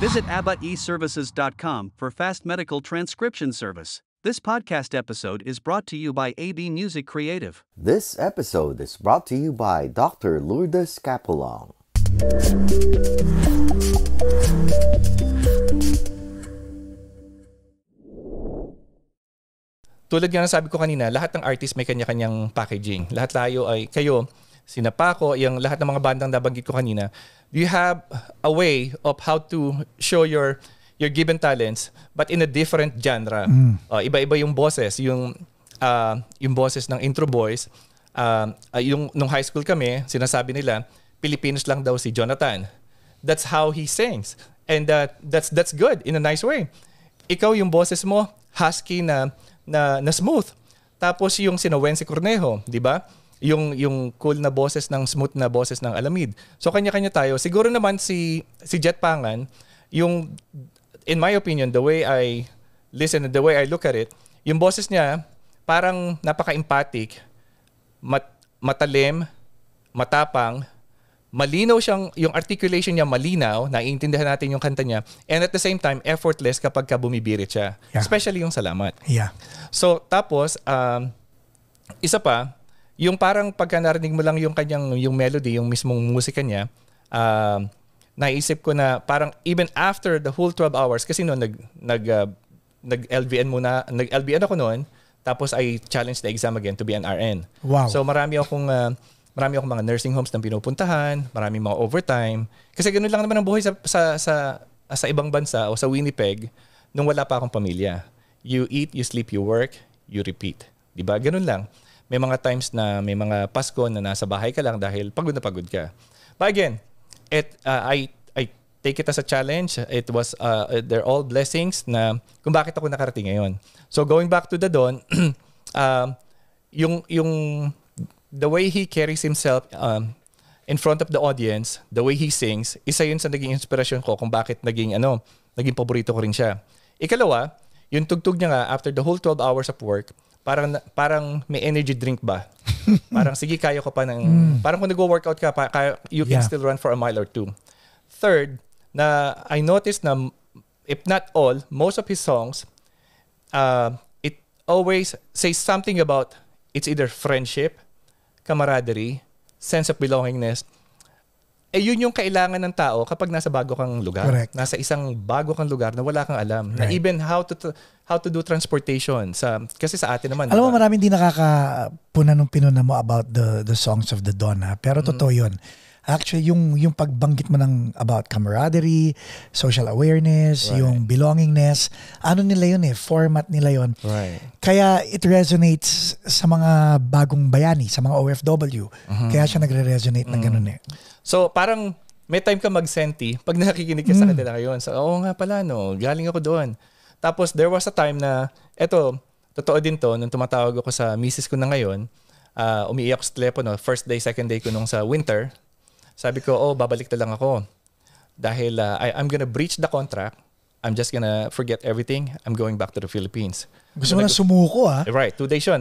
Visit ABBAeServices.com for fast medical transcription service. This podcast episode is brought to you by AB Music Creative. This episode is brought to you by Dr. Lourdes Capulong. Tulad nga ng sabi ko kanina, lahat ng artist may kanya-kanyang packaging. Lahat tayo ay, kayo, sina Paco, yung lahat ng mga bandang nabanggit ko kanina, do you have a way of how to show your given talents but in a different genre? Iba-iba yung boses, yung boses ng Intro Boys. Nung high school kami, sinasabi nila, Pilipinos lang daw si Jonathan. That's how he sings. And that's good in a nice way. Ikaw yung boses mo, husky na smooth. Tapos yung sina Wency Cornejo, di ba? Yung cool na boses ng smooth na boses ng Alamid. So kanya-kanya tayo. Siguro naman si Jet Pangan, yung in my opinion, the way I listen and the way I look at it, yung boses niya parang napaka-emphatic, matalim, matapang, malinaw yung articulation niya malinaw, naiintindihan natin yung kanta niya, and at the same time, effortless kapag bumibirit siya. Yeah. Especially yung Salamat. Yeah. So, tapos, isa pa, yung parang pagka narinig mo lang yung yung melody, yung mismong musika niya, naisip ko na parang even after the whole 12 hours, kasi noon nag-LVN nag-LVN ako noon, tapos I challenged the exam again to be an RN. Wow. So marami akong mga nursing homes na pinupuntahan, maraming mga overtime. Kasi ganoon lang naman ang buhay sa ibang bansa o sa Winnipeg nung wala pa akong pamilya. You eat, you sleep, you work, you repeat. Diba? Ganun lang. May mga times na may mga Pasko na nasa bahay ka lang dahil pagod na pagod ka. But again, I take it as a challenge. It was they're all blessings na kung bakit ako nakarating ngayon. So going back to the Don, yung the way he carries himself in front of the audience, the way he sings, isa yun sa naging inspirasyon ko kung bakit naging paborito ko rin siya. Ikalawa, yung tugtog niya nga after the whole 12 hours of work, parang may energy drink ba? Parang sige, kaya ko pa ng parang kung nagwo-workout ka, you can still run for a mile or two. Third, na I noticed na if not all, most of his songs, it always says something about it's either friendship, camaraderie, sense of belongingness. Yun yung kailangan ng tao kapag nasa bago kang lugar. Correct. Nasa isang bago kang lugar na wala kang alam. Right. Na even how to do transportation. Kasi sa atin naman. Alam mo, maraming di nakakapuna nung pinuna mo about the songs of the Don. Ha? Pero totoo yun. Actually, yung pagbanggit mo ng about camaraderie, social awareness, right, yung belongingness, nila yun format nila yun. Right. Kaya it resonates sa mga bagong bayani, sa mga OFW. Kaya siya nagre-resonate na ganun So parang may time ka mag-senti pag nakikinig ka sa kanila ngayon. So oo nga pala galing ako doon. Tapos there was a time na, totoo din to, nung tumatawag ako sa misis ko na ngayon, umiiyak ko sa telepono, first day, second day ko nung sa winter. Sabi ko, babalik na lang ako. Dahil I'm gonna breach the contract. I'm just gonna forget everything. I'm going back to the Philippines. Gusto mo na sumuko Right, 2 days yun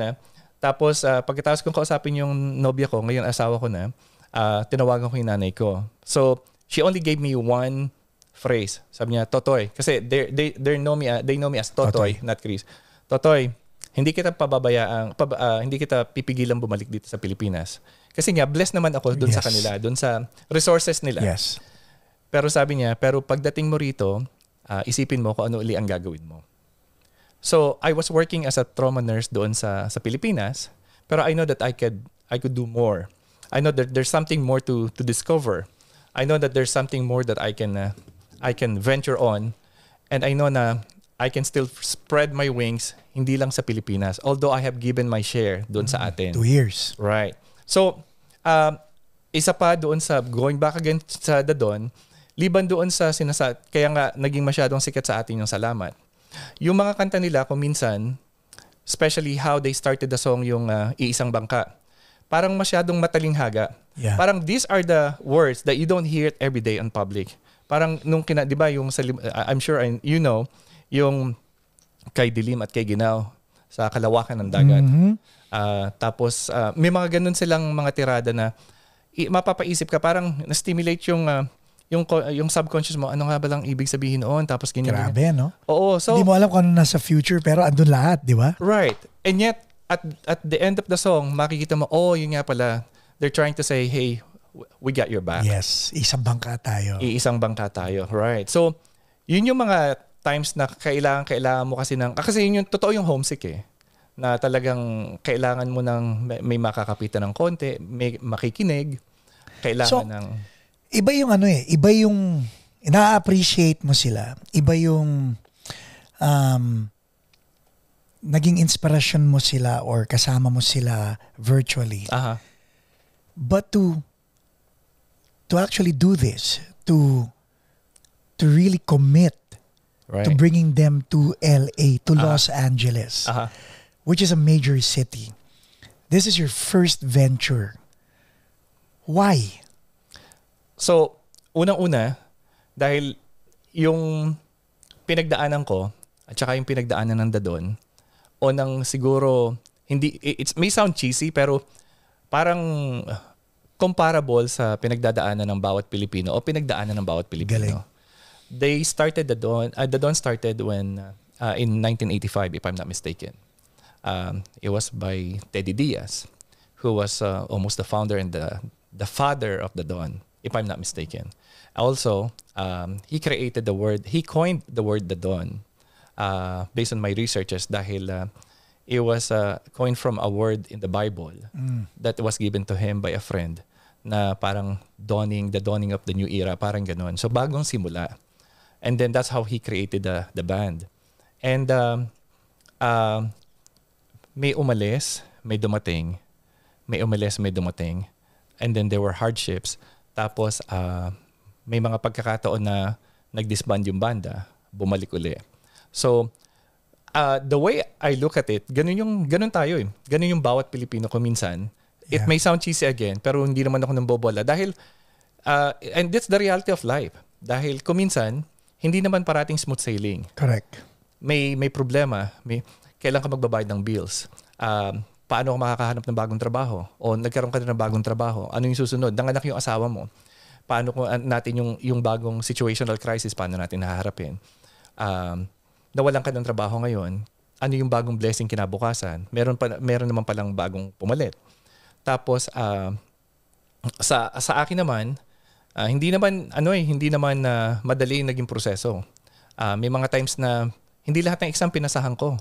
Tapos pagkatapos kong kausapin yung nobya ko, ngayon asawa ko na, tinawagan ko yung nanay ko. So, she only gave me one phrase. Sabi niya, Totoy. Kasi they know me as Totoy, not Chris. Totoy, hindi kita hindi kita pipigilan bumalik dito sa Pilipinas. Kasi nga, blessed naman ako doon sa kanila, doon sa resources nila. Yes. Pero sabi niya, pagdating mo rito, isipin mo kung ano uli ang gagawin mo. So, I was working as a trauma nurse doon sa Pilipinas, pero I know that I could do more. I know that there's something more to discover. I know that there's something more that I can venture on, and I know na I can still spread my wings hindi lang sa Pilipinas, although I have given my share doon sa atin. 2 years. Right. So, isa pa doon sa going back again sa The Don, liban doon sa kaya nga naging masyadong sikat sa atin yung Salamat. Yung mga kanta nila kung minsan, especially how they started the song yung Iisang Bangka, parang masyadong matalinghaga. Yeah. Parang these are the words that you don't hear it every day on public. Parang nung di ba yung I'm sure you know yung kay Dilim at kay Ginaw sa kalawakan ng dagat. Tapos may mga ganun silang mga tirada na mapapaisip ka, parang na-stimulate yung yung subconscious mo, ano nga ba lang ibig sabihin noon? Tapos ganyan. Grabe, no? Oo, so Hindi mo alam kung ano nasa future, pero andun lahat, di ba? right. And yet at the end of the song, makikita mo, yun nga pala, they're trying to say, hey, we got your back. Yes, isang bangka tayo. Iisang bangka tayo. Right. So, yun yung mga times na kailangan mo kasi kasi yun yung totoo yung homesick eh. Na talagang kailangan mo may makakapitan ng konti, may makikinig, kailangan ng... Iba yung iba yung na-appreciate mo sila. Iba yung naging inspirasyon mo sila or kasama mo sila virtually. Aha. But to actually do this, to really commit Right. to bringing them to LA, to Los Angeles, Aha. which is a major city. This is your first venture. Why? So, unang-una, dahil yung pinagdaanan ko at saka yung pinagdaanan ng Dadon o nang siguro hindi it may sound cheesy pero parang comparable sa pinagdadaanan ng bawat Pilipino o pinagdaanan ng bawat Pilipino. Galing. They started the Dawn started when in 1985 if I'm not mistaken. It was by Teddy Diaz, who was almost the founder and the father of the Dawn, if I'm not mistaken. Also, he coined the word the Dawn based on my researches dahil it was coined from a word in the Bible that was given to him by a friend na parang the dawning of the new era, parang ganun. So bagong simula. And then that's how he created the band. And may umalis, may dumating. May umalis, may dumating. And then there were hardships. Tapos may mga pagkakataon na nag-disband yung banda, bumalik uli. So the way I look at it, ganun tayo eh. Ganun yung bawat Pilipino ko minsan. It may sound cheesy again, pero hindi naman ako nang bobola. Dahil, and that's the reality of life. Dahil kuminsan, hindi naman parating smooth sailing. Correct. May problema. Kailan ka magbabayad ng bills? Paano ka makakahanap ng bagong trabaho? O nagkaroon ka na ng bagong trabaho? Ano yung susunod? Nanganak yung asawa mo. Paano natin yung bagong situational crisis, paano natin haharapin? Nawalan ka ng trabaho ngayon, ano yung bagong blessing kinabukasan? Meron naman palang bagong pumalit. Tapos sa akin naman, hindi naman madali yung naging proseso. May mga times na hindi lahat ng exam pinasahan ko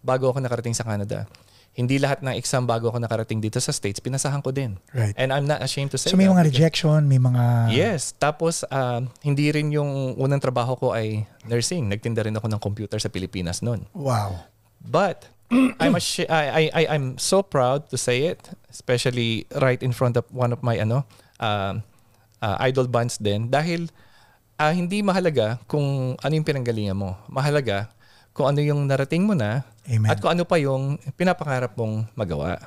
bago ako nakarating sa Canada. Hindi lahat ng exam bago ako nakarating dito sa States, pinasahan ko din. Right. And I'm not ashamed to say So may mga rejection, may mga... Yes. Tapos, hindi rin yung unang trabaho ko ay nursing. Nagtinda rin ako ng computer sa Pilipinas noon. Wow. But, I'm so proud to say it, especially right in front of one of my idol bands din. Dahil, hindi mahalaga kung ano yung pinanggalingan mo. Mahalaga kung ano yung narating mo na. Amen. At kung ano pa yung pinapangarap mong magawa.